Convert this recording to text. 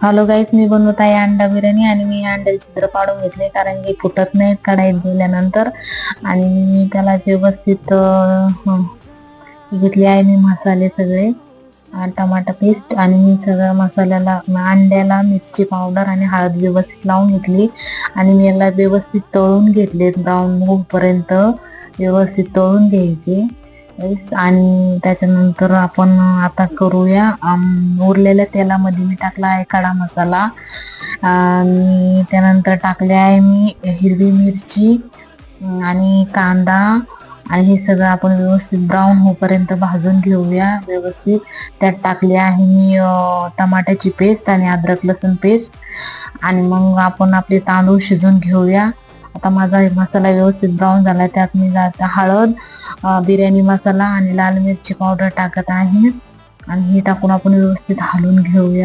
Hello गाईस, मी बनवत आहे अंडा बिर्याणी आणि मी अंड्याचे छिद्र पाडून घेतले कारण की फुटत नाहीत कढाईत दिल्यानंतर. आणि मी त्याला व्यवस्थित घेतले आहे मी मसाले सगळे, टमाटा पेस्ट आणि मी सगळं मसाल्याला अंड्याला मिरची पावडर आणि हळद व्यवस्थित लावून घेतली आणि मी याला व्यवस्थित तळून घेतले. ब्राऊन होईपर्यंत व्यवस्थित तळून घ्यायचे. आणि त्याच्यानंतर आपण आता करूया, उरलेल्या तेलामध्ये मी टाकला आहे खडा मसाला आणि त्यानंतर टाकले आहे मी हिरवी मिरची आणि कांदा आणि हे सगळं आपण व्यवस्थित ब्राऊन होईपर्यंत भाजून घेऊया व्यवस्थित. त्यात टाकली आहे मी टमाट्याची पेस्ट आणि अद्रक लसूण पेस्ट आणि मग आपण आपले तांदूळ शिजवून घेऊया. आता माझा मसाला व्यवस्थित ब्राऊन झाला, त्यात मी हळद, बिर्याणी मसाला आणि लाल मिरची पावडर टाकत आहे आणि हे टाकून आपण व्यवस्थित हलवून घेऊया.